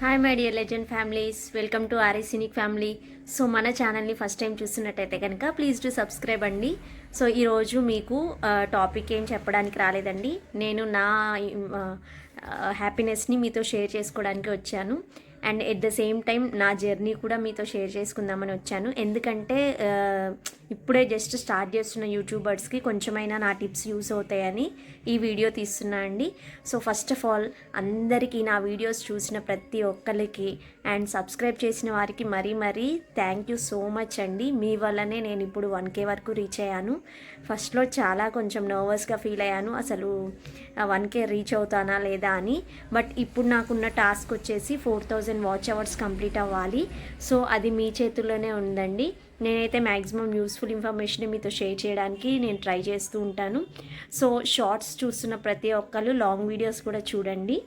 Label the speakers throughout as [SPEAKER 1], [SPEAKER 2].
[SPEAKER 1] Hi my dear legend families, welcome to R A scenic family. So మన ఛానల్ని first time చూస్తున్నట్టయితే కనుక please do subscribe అండి. So ఈరోజు మీకు టాపిక్ ఏం చెప్పడానికి రాలేదండి. నేను నా హ్యాపీనెస్ని మీతో షేర్ చేసుకోవడానికి వచ్చాను. And at the same time నా జర్నీ కూడా మీతో షేర్ చేసుకుందామని వచ్చాను. ఎందుకంటే ఇప్పుడే జస్ట్ స్టార్ట్ చేస్తున్న యూట్యూబర్స్కి కొంచెమైనా నా టిప్స్ యూస్ అవుతాయని ఈ వీడియో తీస్తున్నా అండి. సో ఫస్ట్ ఆఫ్ ఆల్ అందరికీ నా వీడియోస్ చూసిన ప్రతి ఒక్కరికి అండ్ సబ్స్క్రైబ్ చేసిన వారికి మరీ థ్యాంక్ యూ సో మచ్ అండి. మీ వల్లనే నేను ఇప్పుడు 1K వరకు రీచ్ అయ్యాను. ఫస్ట్లో చాలా కొంచెం నర్వస్గా ఫీల్ అయ్యాను, అసలు 1K రీచ్ అవుతానా లేదా అని. బట్ ఇప్పుడు నాకున్న టాస్క్ వచ్చేసి 4000 వాచ్ అవర్స్ కంప్లీట్ అవ్వాలి. సో అది మీ చేతుల్లోనే ఉందండి. నేనైతే మ్యాక్సిమం యూస్ఫుల్ ఇన్ఫర్మేషన్ మీతో షేర్ చేయడానికి నేను ట్రై చేస్తూ ఉంటాను. సో షార్ట్స్ చూస్తున్న ప్రతి ఒక్కరు లాంగ్ వీడియోస్ కూడా చూడండి,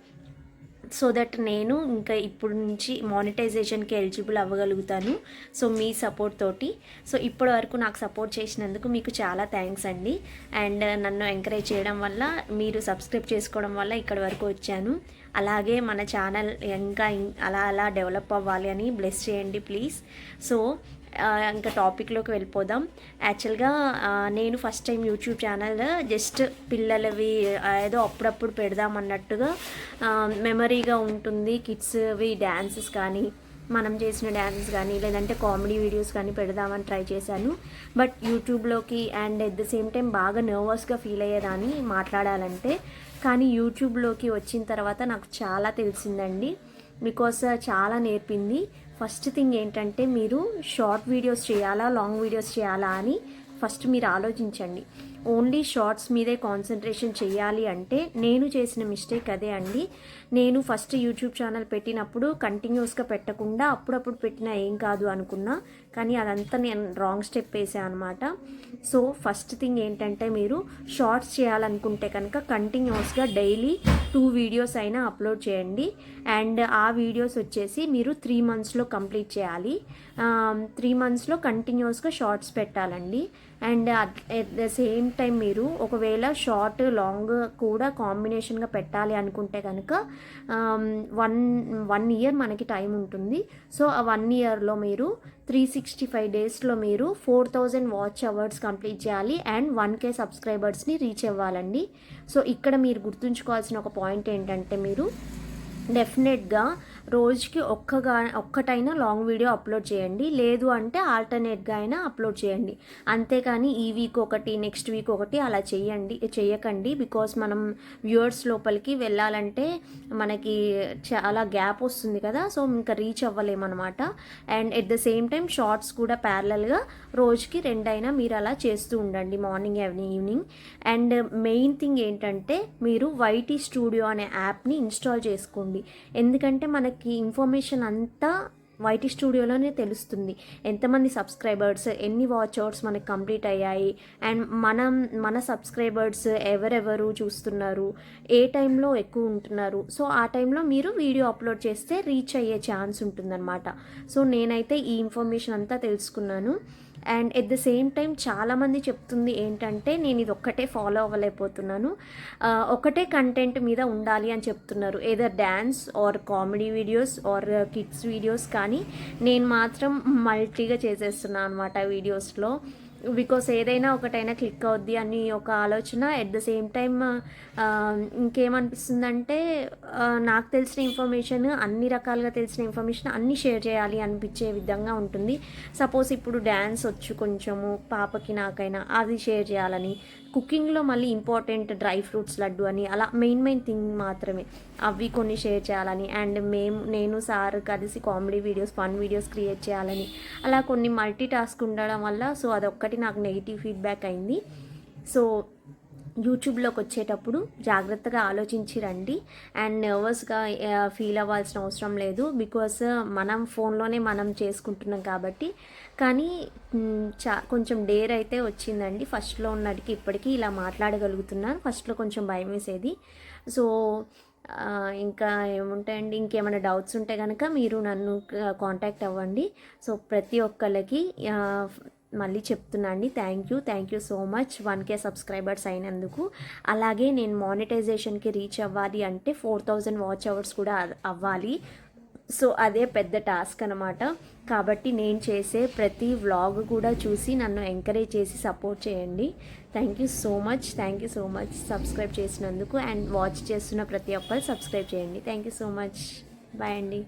[SPEAKER 1] సో దట్ నేను ఇంకా ఇప్పుడు నుంచి మానిటైజేషన్కి ఎలిజిబుల్ అవ్వగలుగుతాను. సో మీ సపోర్ట్ తోటి. సో ఇప్పటి వరకు నాకు సపోర్ట్ చేసినందుకు మీకు చాలా థ్యాంక్స్ అండి. అండ్ నన్ను ఎంకరేజ్ చేయడం వల్ల, మీరు సబ్స్క్రైబ్ చేసుకోవడం వల్ల ఇక్కడి వరకు వచ్చాను. అలాగే మన ఛానల్ ఇంకా అలా డెవలప్ అవ్వాలి అని బ్లెస్ చేయండి ప్లీజ్. సో ఇంకా టాపిక్లోకి వెళ్ళిపోదాం. యాక్చువల్గా నేను first time YouTube channel just పిల్లలవి ఏదో అప్పుడప్పుడు పెడదామన్నట్టుగా మెమరీగా ఉంటుంది. కిడ్స్వి డ్యాన్సెస్ కానీ, మనం చేసిన డ్యాన్సెస్ కానీ, లేదంటే కామెడీ వీడియోస్ కానీ పెడదామని ట్రై చేశాను. బట్ యూట్యూబ్లోకి and at the same time బాగా నర్వస్గా ఫీల్ అయ్యేదాన్ని మాట్లాడాలంటే. కానీ యూట్యూబ్లోకి వచ్చిన తర్వాత నాకు చాలా తెలిసిందండి, బికాస్ చాలా నేర్పింది. ఫస్ట్ థింగ్ ఏంటంటే, మీరు షార్ట్ వీడియోస్ చేయాలా లాంగ్ వీడియోస్ చేయాలా అని ఫస్ట్ మీరు ఆలోచించండి. ఓన్లీ షార్ట్స్ మీదే కాన్సన్ట్రేషన్ చేయాలి అంటే నేను చేసిన మిస్టేక్ అదే అండి. నేను ఫస్ట్ యూట్యూబ్ ఛానల్ పెట్టినప్పుడు కంటిన్యూస్గా పెట్టకుండా అప్పుడప్పుడు పెట్టినా ఏం కాదు అనుకున్నా, కానీ అదంతా నేను రాంగ్ స్టెప్ వేసాను అనమాట. సో ఫస్ట్ థింగ్ ఏంటంటే, మీరు షార్ట్స్ చేయాలనుకుంటే కనుక కంటిన్యూస్గా డైలీ 2 వీడియోస్ అయినా అప్లోడ్ చేయండి. అండ్ ఆ వీడియోస్ వచ్చేసి మీరు 3 మంత్స్లో కంప్లీట్ చేయాలి. 3 మంత్స్లో కంటిన్యూస్గా షార్ట్స్ పెట్టాలండి. And at the same time మీరు ఒకవేళ షార్ట్ లాంగ్ కూడా కాంబినేషన్గా పెట్టాలి అనుకుంటే కనుక 1 ఇయర్ మనకి టైం ఉంటుంది. సో ఆ 1 ఇయర్లో మీరు 365 డేస్లో మీరు 4000 వాచ్ అవర్స్ కంప్లీట్ చేయాలి అండ్ 1K సబ్స్క్రైబర్స్ని రీచ్ అవ్వాలండి. సో ఇక్కడ మీరు గుర్తుంచుకోవాల్సిన ఒక పాయింట్ ఏంటంటే, మీరు డెఫినెట్గా రోజుకి ఒక్కటైనా లాంగ్ వీడియో అప్లోడ్ చేయండి. లేదు అంటే ఆల్టర్నేట్గా అయినా అప్లోడ్ చేయండి. అంతేకాని ఈ వీక్ ఒకటి, నెక్స్ట్ వీక్ ఒకటి అలా చేయకండి. బికాస్ మనం వ్యూవర్స్ లోపలికి వెళ్ళాలంటే మనకి చాలా గ్యాప్ వస్తుంది కదా. సో ఇంకా రీచ్ అవ్వలేమన్నమాట. And at the same time shorts కూడా ప్యారలల్గా రోజుకి 2 అయినా మీరు అలా చేస్తూ ఉండండి, morning evening. And main thing ఏంటంటే, మీరు వైటీ స్టూడియో అనే యాప్ని ఇన్స్టాల్ చేసుకోండి. ఎందుకంటే మనకి ఇన్ఫర్మేషన్ అంతా వైటీ స్టూడియోలోనే తెలుస్తుంది. ఎంతమంది సబ్స్క్రైబర్స్, ఎన్ని వాచ్ అవర్స్ మనకి కంప్లీట్ అయ్యాయి, అండ్ మన సబ్స్క్రైబర్స్ ఎవరెవరు చూస్తున్నారు, ఏ టైంలో ఎక్కువ ఉంటున్నారు. సో ఆ టైంలో మీరు వీడియో అప్లోడ్ చేస్తే రీచ్ అయ్యే ఛాన్స్ ఉంటుందన్నమాట. సో నేనైతే ఈ ఇన్ఫర్మేషన్ అంతా తెలుసుకున్నాను. And at the same time చాలామంది చెప్తుంది ఏంటంటే, నేను ఇది ఒక్కటే ఫాలో అవ్వలేకపోతున్నాను, ఒకటే కంటెంట్ మీద ఉండాలి అని చెప్తున్నారు, either dance or comedy videos or kids videos. కానీ నేను మాత్రం మల్టీగా చేసేస్తున్నాను అనమాట వీడియోస్లో. బికాస్ ఏదైనా ఒకటైనా క్లిక్ అవుద్ది అని ఒక ఆలోచన. ఎట్ ద సేమ్ టైమ్ ఇంకేమనిపిస్తుందంటే, నాకు తెలిసిన ఇన్ఫర్మేషన్, అన్ని రకాలుగా తెలిసిన ఇన్ఫర్మేషన్ అన్నీ షేర్ చేయాలి అనిపించే విధంగా ఉంటుంది. సపోజ్ ఇప్పుడు డ్యాన్స్ వచ్చు కొంచెము, పాపకి నాకైనా అది షేర్ చేయాలని, కుకింగ్లో మళ్ళీ ఇంపార్టెంట్ డ్రై ఫ్రూట్స్ లడ్డు అని, అలా మెయిన్ థింగ్ మాత్రమే అవి కొన్ని షేర్ చేయాలని. అండ్ నేను సార్ కలిసి comedy videos, fun videos create చేయాలని, అలా కొన్ని మల్టీ టాస్క్ ఉండడం వల్ల సో అదొక్కటి నాకు నెగిటివ్ ఫీడ్బ్యాక్ అయింది. సో యూట్యూబ్లోకి వచ్చేటప్పుడు జాగ్రత్తగా ఆలోచించి రండి. అండ్ నర్వస్గా ఫీల్ అవ్వాల్సిన అవసరం లేదు, బికాస్ మనం ఫోన్లోనే మనం చేసుకుంటున్నాం కాబట్టి. కానీ కొంచెం డేర్ అయితే వచ్చిందండి. ఫస్ట్లో ఉన్నటికి ఇప్పటికీ ఇలా మాట్లాడగలుగుతున్నాను. ఫస్ట్లో కొంచెం భయం వేసేది. సో ఇంకా ఏముంటాయండి, ఇంకేమైనా డౌట్స్ ఉంటే కనుక మీరు నన్ను కాంటాక్ట్ అవ్వండి. సో ప్రతి ఒక్కళ్ళకి మళ్ళీ చెప్తున్నా అండి, thank you so much 1K subscribers అయినందుకు. అలాగే నేను మానిటైజేషన్కి రీచ్ అవ్వాలి అంటే 4000 వాచ్ అవర్స్ కూడా అవ్వాలి. సో అదే పెద్ద టాస్క్ అనమాట. కాబట్టి నేను చేసే ప్రతి వ్లాగ్ కూడా చూసి నన్ను ఎంకరేజ్ చేసి సపోర్ట్ చేయండి. Thank you so much subscribe చేసినందుకు. అండ్ వాచ్ చేస్తున్న ప్రతి ఒక్కరు సబ్స్క్రైబ్ చేయండి. Thank you so much. Bye అండి.